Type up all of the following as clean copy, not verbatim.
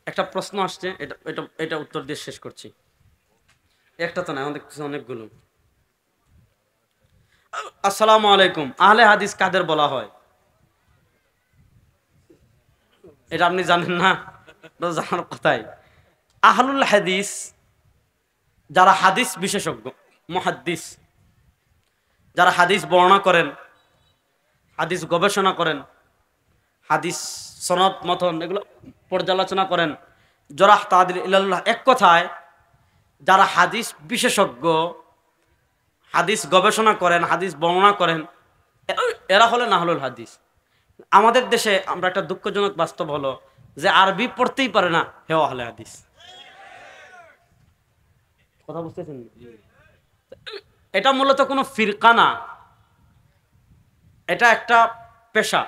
একটা প্রশ্ন আসছে, এটা এটা এটা উত্তর দিয়ে শেষ করছি। একটা তো না, আমাদের অনেকগুলো। আসসালামু আলাইকুম, আহলে হাদিস কাদের বলা হয়? এটা আপনি জানেন না? এটা জানার কথাই। আহলুল হাদিস যারা হাদিস বিশেষজ্ঞ, মুহাদ্দিস, যারা হাদিস বর্ণনা করেন, হাদিস গবেষণা করেন, হাদিস সনদ মতন এগুলো পর্যালোচনা করেন, জরাহ তাদিল ইলাল্লাহ, এক কথায় যারা হাদিস বিশেষজ্ঞ, হাদিস গবেষণা করেন, হাদিস বর্ণনা করেন, এরা হলেন আহলুল হাদিস। আমাদের দেশে আমরা একটা দুঃখজনক বাস্তব হলো যে আরবি পড়তেই পারে না, হে আহলে হাদিস। কথা বুঝতেছেন? এটা মূলত কোনো ফিরকা না, এটা একটা পেশা।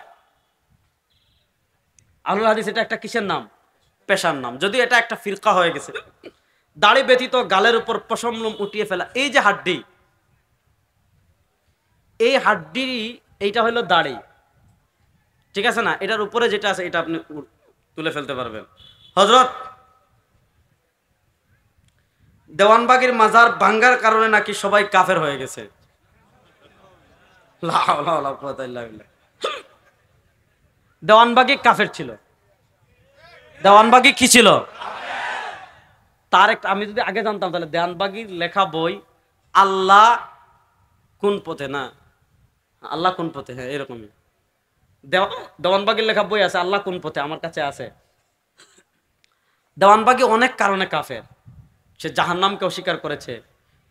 আহলুল হাদিস এটা একটা কিসের নাম? পেশার নাম। যদি এটা একটা ফিরকা হয়ে গেছে, দাড়ি ব্যতীত গালের উপর পশম লোম উঠিয়ে ফেলা, এই যে হাড্ডি, এই হাড্ডি, এইটা হলো দাড়ি, ঠিক আছে না? এটার উপরে যেটা আছে এটা আপনি তুলে ফেলতে পারবেন। হযরত দেওয়ানবাগীর মাজার ভাঙ্গার কারণে নাকি সবাই কাফের হয়ে গেছে। লা হাওলা ওয়ালা কুওয়াতা ইল্লা বিল্লাহ। দেওয়ানবাগী কাফের ছিল। দেওয়ানবাগী কি ছিল? তার একটা, আমি যদি আগে জানতাম তাহলে দেওয়ানবাগীর লেখা বই আল্লাহ কোন পথে, না আল্লাহ কোন পথে, হ্যাঁ এরকমই দেওয়ানবাগীর লেখা বই আছে, আল্লাহ কোন পথে, আমার কাছে আছে। দেওয়ানবাগী অনেক কারণে কাফের। সে জাহান্নামকে অস্বীকার করেছে,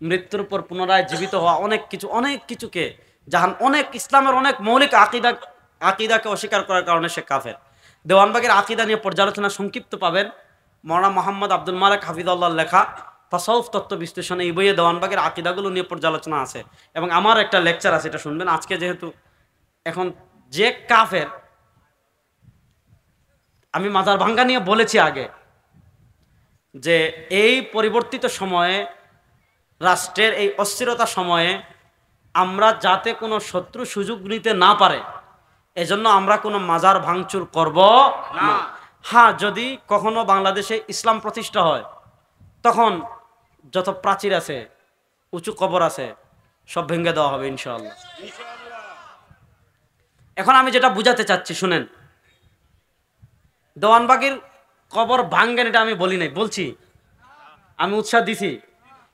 মৃত্যুর পর পুনরায় জীবিত হওয়া, অনেক কিছুকে অনেক ইসলামের অনেক মৌলিক আকিদাকে অস্বীকার করার কারণে সে কাফের। দেওয়ানবাগের আকিদা নিয়ে পর্যালোচনা সংক্ষিপ্ত পাবেন মাওলানা মোহাম্মদ আব্দুল মালেক হাফিজাল্লাহর লেখা তাসাউফ তত্ত্ব বিশ্লেষণে। এই বইয়ে দেওয়ানবাগের আকিদাগুলো নিয়ে পর্যালোচনা আছে, এবং আমার একটা লেকচার আছে, এটা শুনবেন। আজকে যেহেতু এখন যে কাফের, আমি মাজার ভাঙ্গা নিয়ে বলেছি আগে যে এই পরিবর্তিত সময়ে, রাষ্ট্রের এই অস্থিরতা সময়ে আমরা যাতে কোনো শত্রু সুযোগ নিতে না পারে, এজন্য আমরা কোনো মাজার ভাঙচুর করব না। হ্যাঁ, যদি কখনো বাংলাদেশে ইসলাম প্রতিষ্ঠা হয়, তখন যত প্রাচীর আছে, উঁচু কবর আছে, সব ভেঙে দেওয়া হবে ইনশাআল্লাহ। এখন আমি যেটা বুঝাতে চাচ্ছি শুনেন, দেওয়ানবাগীর কবর ভাঙ্গেন এটা আমি বলি নাই, বলছি, আমি উৎসাহ দিছি।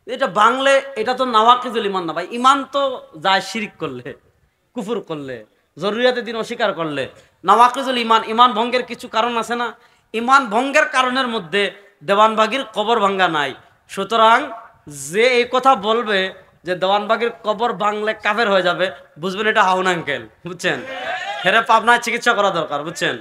এটা বাংলে, এটা তো নাওয়াকিজুল ইমান না ভাই। ইমান তো যায় শিরিক করলে, কুফুর করলে, জরুরিয়াতের দিন অস্বীকার করলে। নাওয়াকিজুল ইমান, ইমান ভঙ্গের কিছু কারণ আছে না? ইমান ভঙ্গের কারণের মধ্যে দেওয়ানবাগীর কবর ভাঙ্গা নাই। সুতরাং যে এই কথা বলবে যে দেওয়ানবাগীর কবর ভাঙলে কাফের হয়ে যাবে, বুঝবেন এটা হাউন আঙ্কেল, বুঝছেন? হেরে পাবনায় চিকিৎসা করা দরকার, বুঝছেন?